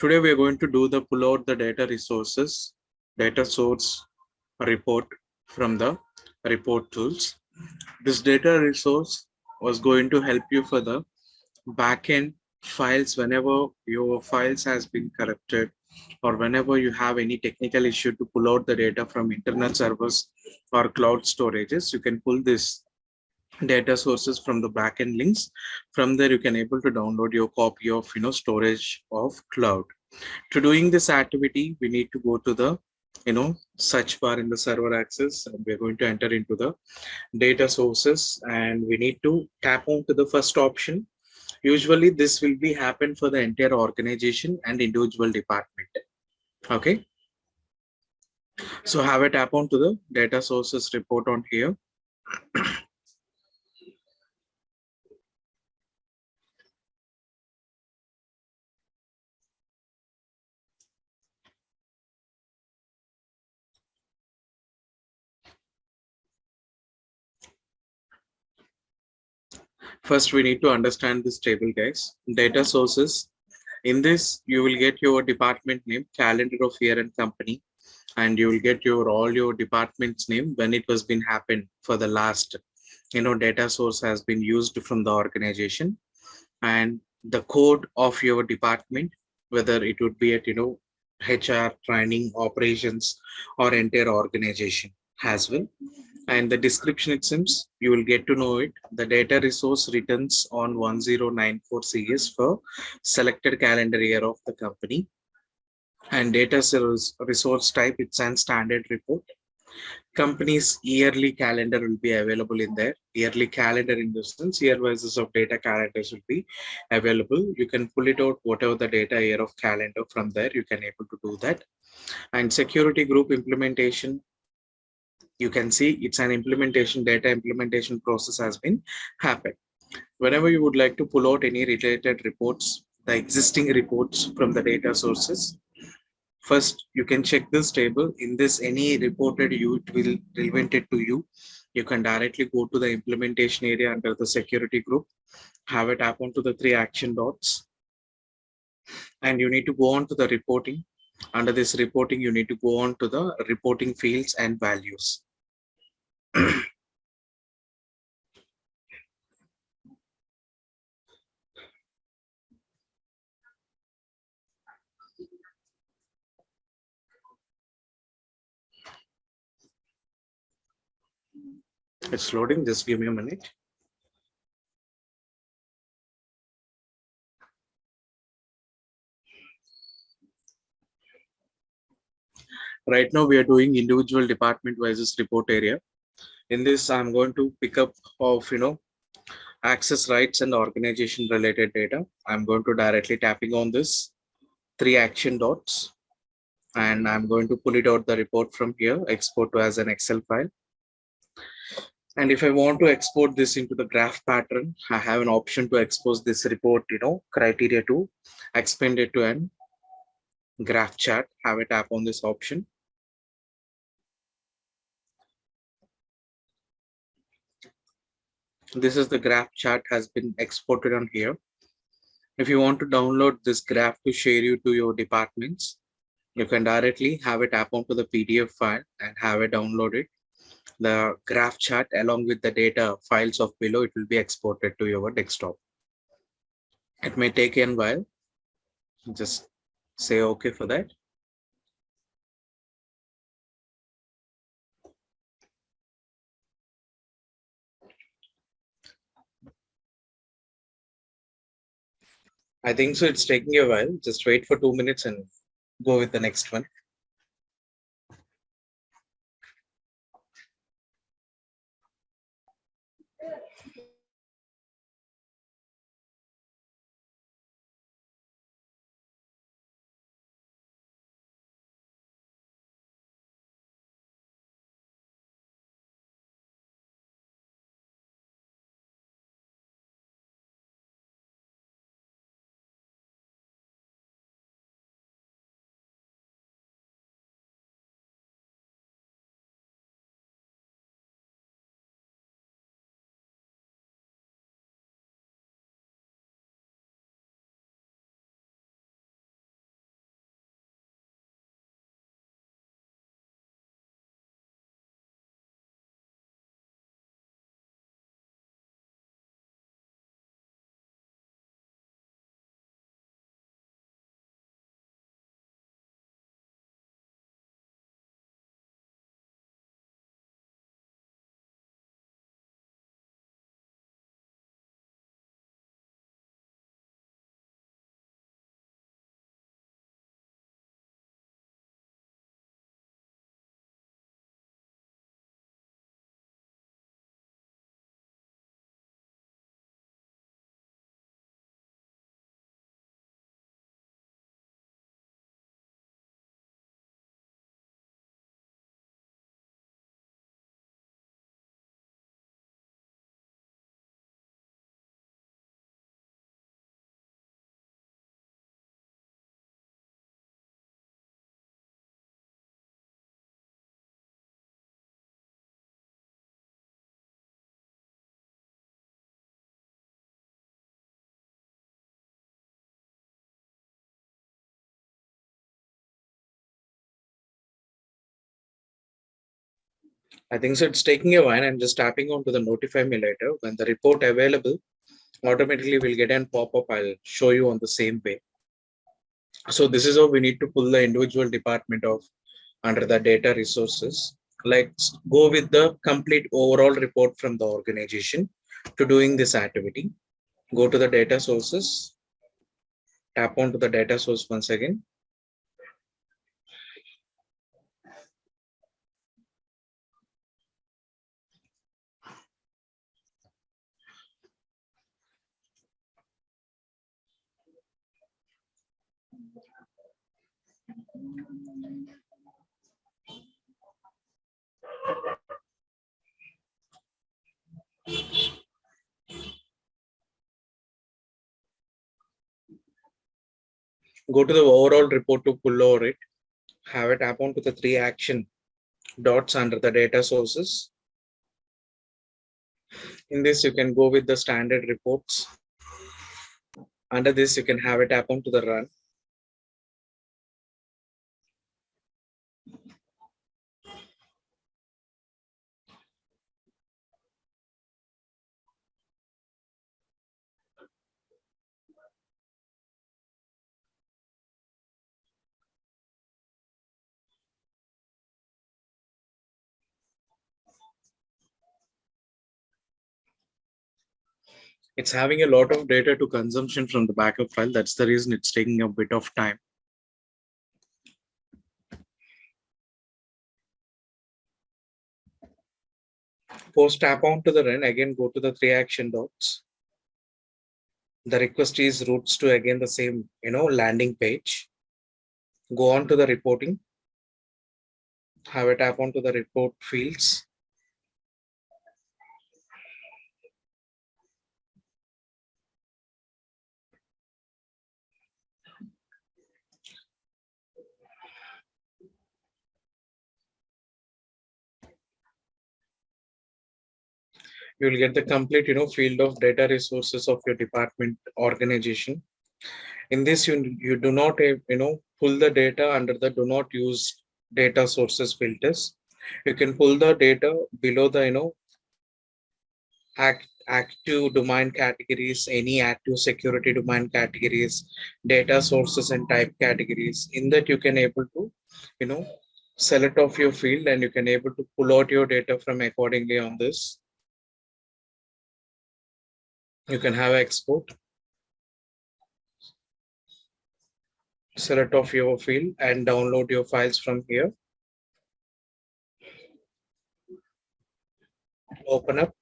Today we are going to do the pull out the data resources, data source report from the report tools. This data resource was going to help you for the backend files whenever your files has been corrupted or whenever you have any technical issue to pull out the data from internet servers or cloud storages. You can pull this data sources from the backend links. From there you can able to download your copy of storage of cloud. To doing this activity we need to go to the search bar in the server access, and we're going to enter into the data sources and we need to tap on to the first option. Usually this will be happen for the entire organization and individual department. Okay, so have a tap on to the data sources report on here. First we need to understand this table, guys. Data sources, in this you will get your department name, calendar of year and company, and you will get your all your department's name when it was been happened for the last data source has been used from the organization, and the code of your department, whether it would be at HR, training, operations, or entire organization as well. And the description, it seems you will get to know it. The data resource returns on 1094 CS for selected calendar year of the company. And data resource type, it's an standard report. Company's yearly calendar will be available in there. Yearly calendar in the sense year basis of data calendars will be available. You can pull it out whatever the data year of calendar, from there you can able to do that. And security group implementation, you can see it's an implementation, data implementation process has been happened. Whenever you would like to pull out any related reports, the existing reports from the data sources, first you can check this table. In this, any reported you, it will relevant it to you. You can directly go to the implementation area under the security group, have a tap onto the three action dots, and you need to go on to the reporting. Under this reporting, you need to go on to the reporting fields and values. It's loading, just give me a minute. Right now we are doing individual department wise report area. In this, I'm going to pick up of access rights and organization related data. I'm going to directly tapping on this three action dots, and I'm going to pull it out the report from here, export to as an Excel file. And if I want to export this into the graph pattern, I have an option to expose this report, criteria to expand it to an graph chart. Have a tap on this option. This is the graph chart has been exported on here. If you want to download this graph to share you to your departments, you can directly have a tap onto the PDF file and have it downloaded. The graph chart along with the data files of below, it will be exported to your desktop. It may take a while. Just say okay for that. I think so. It's taking a while. Just wait for 2 minutes and go with the next one. I think so. It's taking a while. I'm just tapping onto the notify me later. When the report available, automatically we'll get a pop-up. I'll show you on the same way. So this is how we need to pull the individual department of under the data resources. Let's go with the complete overall report from the organization to doing this activity. Go to the data sources, tap onto the data source once again. Go to the overall report to pull over it. Have it tap onto the 3 action dots under the data sources. In this, you can go with the standard reports. Under this, you can have it tap onto the run. It's having a lot of data to consumption from the backup file. That's the reason it's taking a bit of time. Post tap on to the run, again go to the 3 action dots. The request is routes to again the same landing page. Go on to the reporting. Have a tap onto the report fields. You will get the complete field of data resources of your department organization. In this, you do not pull the data under the do not use data sources filters. You can pull the data below the active domain categories, any active security domain categories, data sources and type categories. In that, you can able to select off your field, and you can able to pull out your data from accordingly on this. You can have export, select off your field and download your files from here. Open up.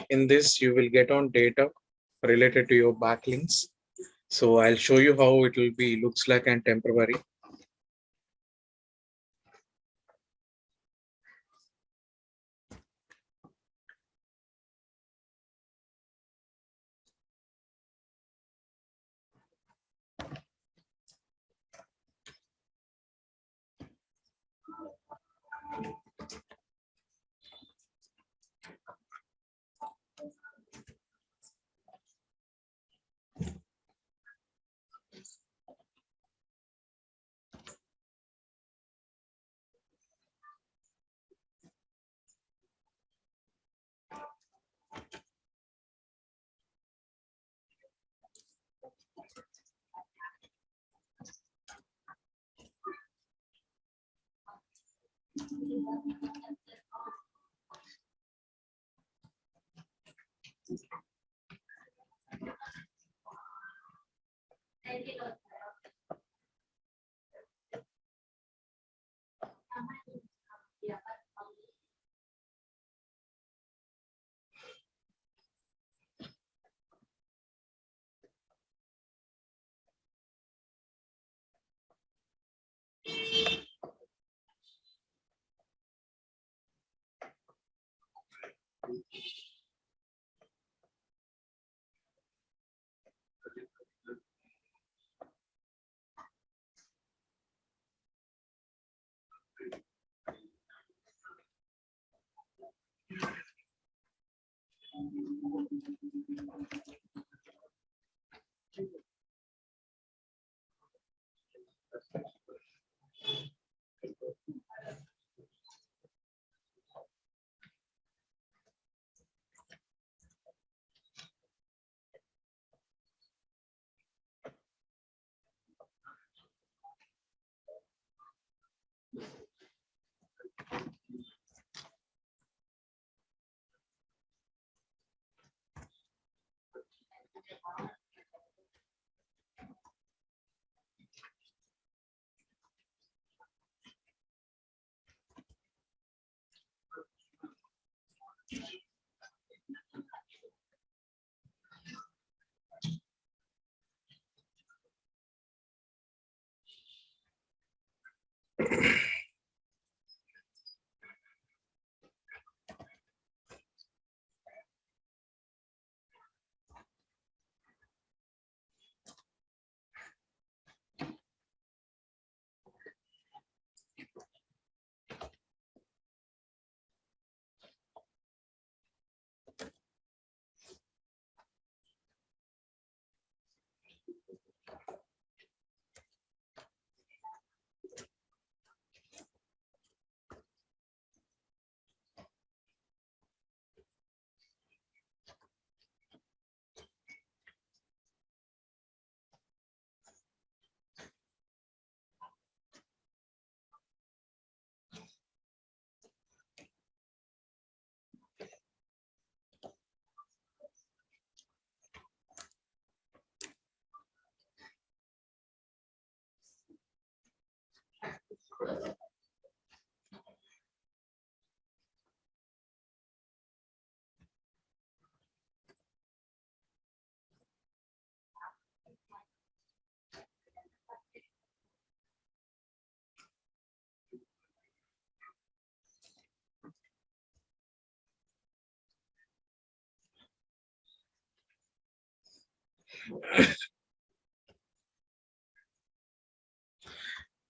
In this, you will get on data related to your backlinks. So I'll show you how it will be looks like and temporary.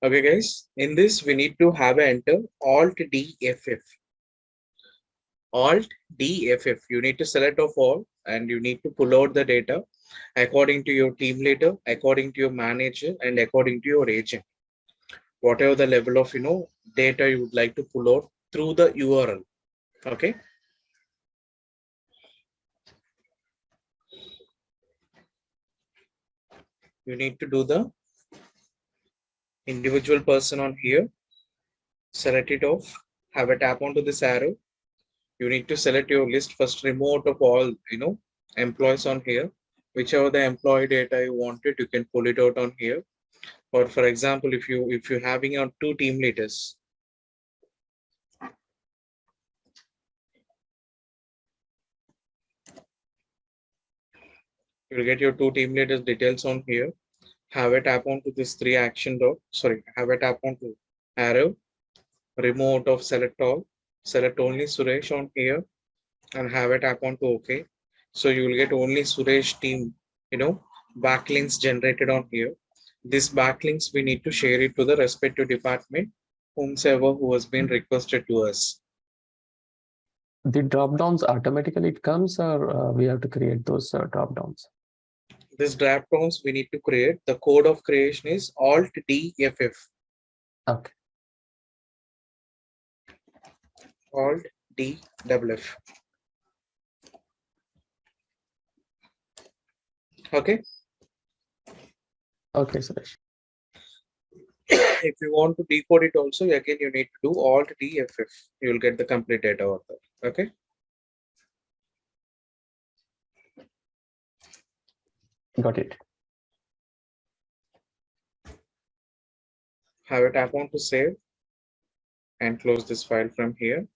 Okay, guys, in this we need to have enter Alt DFF. Alt DFF. You need to select of all and you need to pull out the data according to your team leader, according to your manager, and according to your agent. Whatever the level of data you would like to pull out through the URL. Okay. You need to do the individual person on here. Select it off. Have a tap onto this arrow. You need to select your list first. Remove of all employees on here. Whichever the employee data you wanted, you can pull it out on here. Or for example, if you're having your two team leaders, you'll get your two team leaders details on here. Have a tap onto this three action dot. Sorry, have a tap onto arrow. Remove of select all. Select only Suresh on here and have a tap onto OK. So you will get only Suresh team, backlinks generated on here. This backlinks we need to share it to the respective department, whomsoever who has been requested to us. The drop downs automatically it comes, or we have to create those drop downs? This drop downs we need to create. The code of creation is Alt DFF. Okay. Alt DFF. Okay. Okay, Suresh. If you want to decode it also, again you need to do Alt DFF. You will get the complete data out there. Okay. Got it. Have a tap on to save and close this file from here.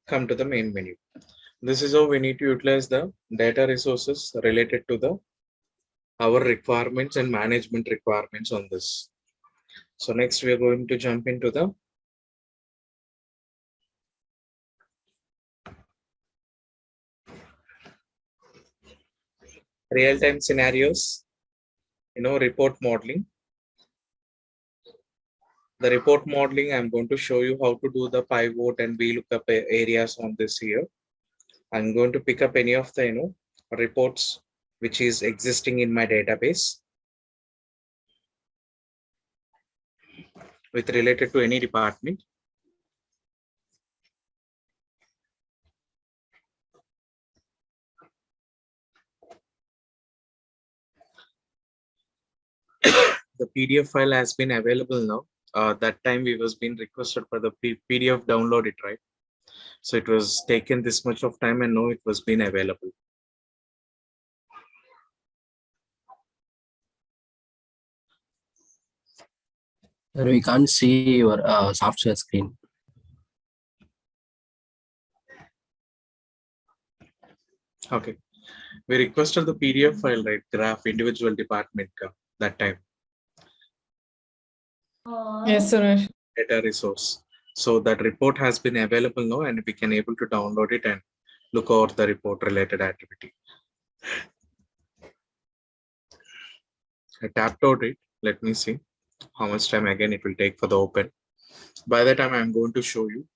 Come to the main menu. This is how we need to utilize the data resources related to our requirements and management requirements on this. So next we are going to jump into the real-time scenarios, report modeling. The report modeling, I'm going to show you how to do the pivot and VLOOKUP areas on this here. I'm going to pick up any of the reports which is existing in my database. with related to any department. The PDF file has been available now. That time we was being requested for the PDF download it, right? So it was taken this much of time and now it was been available. We can't see your software screen. Okay. We requested the PDF file, right? Graph individual department that time. Yes, Suresh. Data resource. So that report has been available now and we can able to download it and look over the report related activity. I tapped out it. Let me see how much time again it will take for the open. By the time I'm going to show you.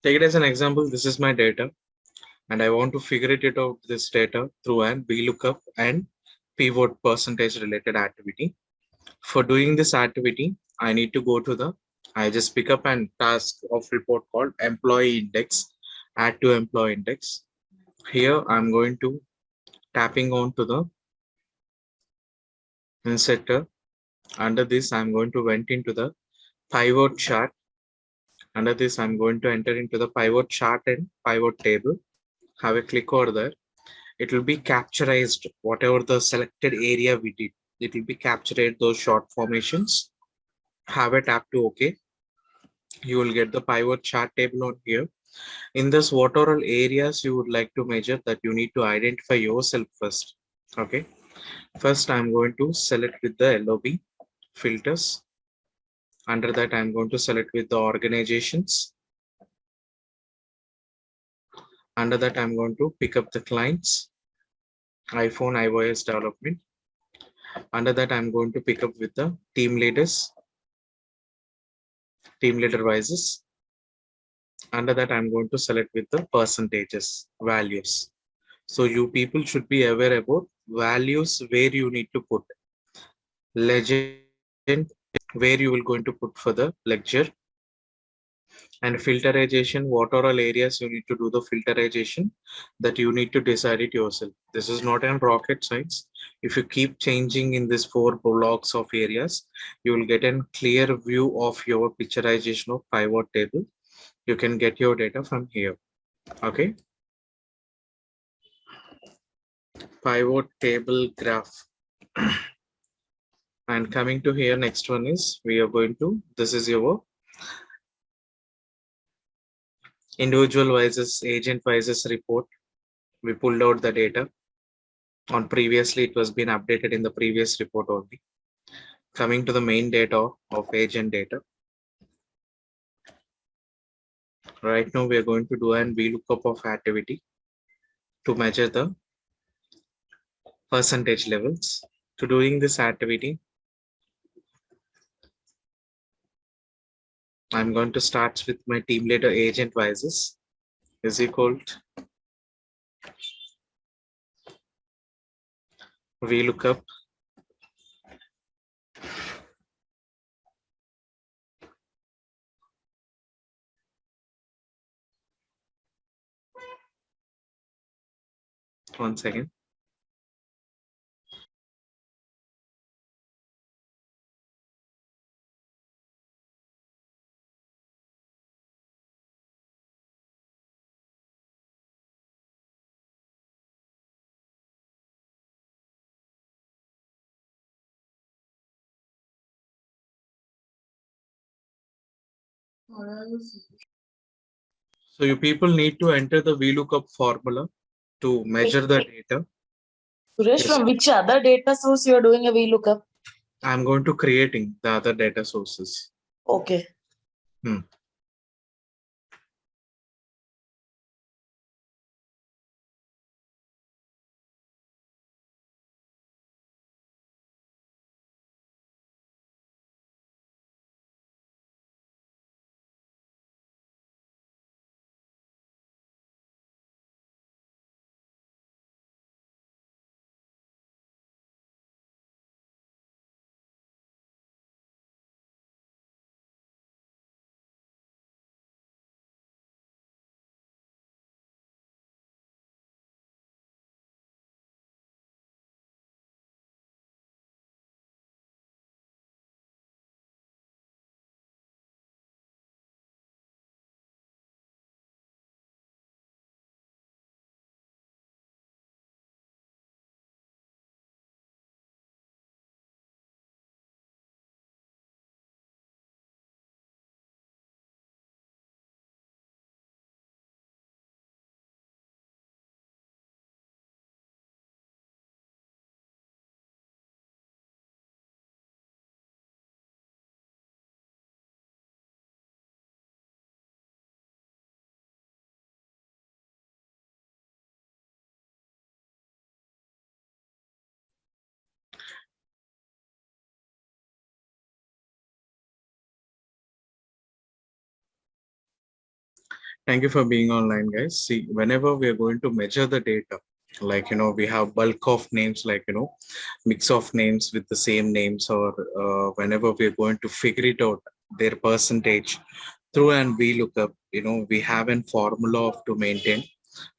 Take it as an example. This is my data and I want to figure it out this data through an VLOOKUP and pivot percentage related activity. For doing this activity, I need to go to I just pick up an task of report called employee index, add to employee index. Here I'm going to tapping on to the inserter. Under this, I'm going to went into the pivot chart. Under this, I'm going to enter into the pivot chart and pivot table. Have a click over there. It will be capturized whatever the selected area we did. It will be captured those short formations. Have a tap to OK. You will get the pivot chart table on here. In this, what are all areas you would like to measure that you need to identify yourself first. Okay. First, I'm going to select with the LOB filters. Under that, I'm going to select with the organizations. Under that, I'm going to pick up the clients, iPhone, iOS development. Under that, I'm going to pick up with the team leaders, team leader vices. Under that, I'm going to select with the percentages, values. So you people should be aware about values where you need to put legend, where you will going to put for the lecture, and filterization, what are all areas you need to do the filterization, that you need to decide it yourself. This is not an rocket science. If you keep changing in this 4 blocks of areas, you will get a clear view of your picturization of pivot table. You can get your data from here. Okay. Pivot table graph. And coming to here, next one is we are going to, this is your individual vices, agent vices report. We pulled out the data on previously, it was been updated in the previous report only. Coming to the main data of agent data. Right now we are going to do an VLOOKUP of activity to measure the percentage levels. To doing this activity, I'm going to start with my team leader agent vices is equal to VLOOKUP one second. So you people need to enter the VLOOKUP formula to measure the data. Suresh, from which other data source you are doing a VLOOKUP? I'm going to creating the other data sources. Okay. Thank you for being online, guys. See, whenever we are going to measure the data, like, we have bulk of names, like, mix of names with the same names, or whenever we're going to figure it out, their percentage through and VLOOKUP, we have a formula of to maintain.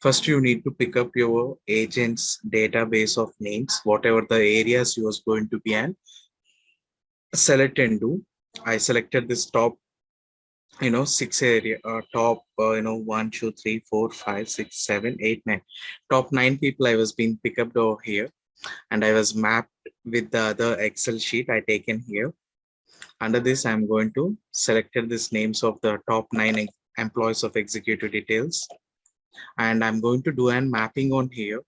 First, you need to pick up your agent's database of names, whatever the areas you was going to be and select and do. I selected this top 6 area top 1 2 3 4 5 6 7 8 9 top 9 people I was being picked up over here, and I was mapped with the other Excel sheet I taken here. Under this, I'm going to selected this names of the top 9 employees of executive details, and I'm going to do an mapping on here.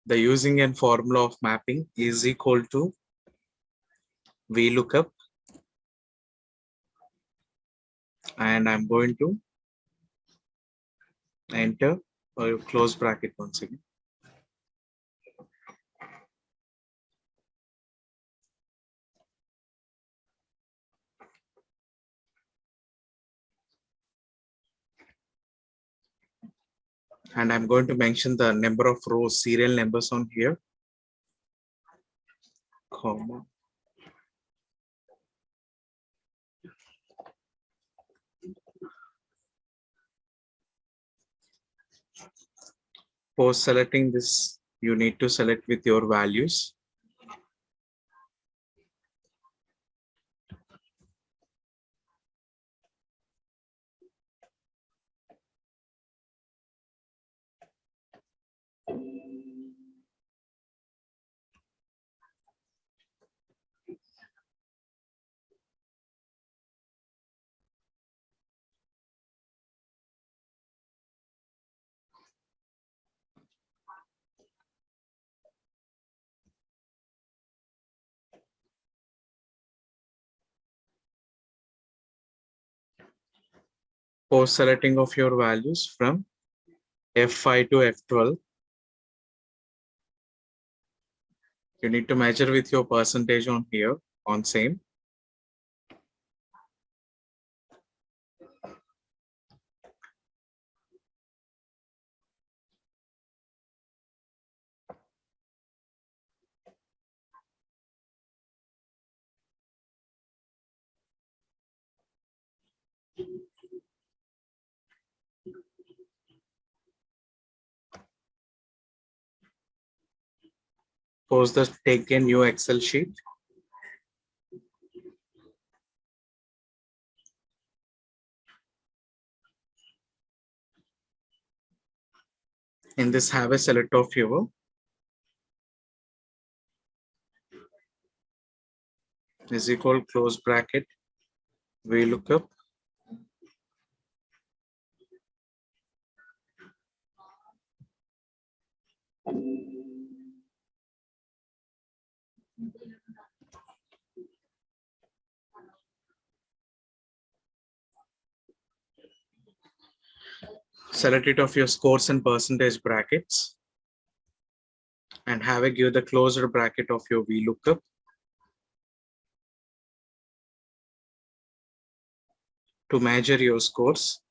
The using and formula of mapping is equal to VLOOKUP, and I'm going to enter or close bracket once again. And I'm going to mention the number of rows, serial numbers on here, comma. For selecting this, you need to select with your values. For selecting of your values from F5 to F12, you need to measure with your percentage on here on same. Suppose the take a new Excel sheet. In this, have a select of your is equal close bracket VLOOKUP select it of your scores and percentage brackets and have a give the closer bracket of your VLOOKUP. To measure your scores.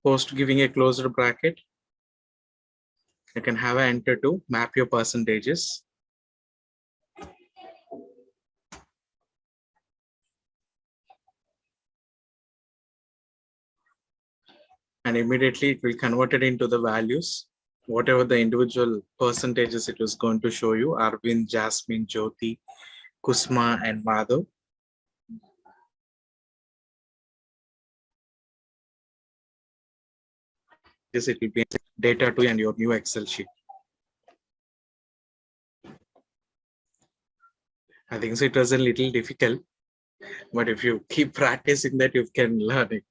Post giving a closer bracket, you can have an enter to map your percentages. And immediately it will convert it into the values, whatever the individual percentages it was going to show you, Arvind, Jasmine, Jyoti, Kusma, and Madhav. This it will be data to and your new Excel sheet. I think so it was a little difficult, but if you keep practicing that, you can learn it.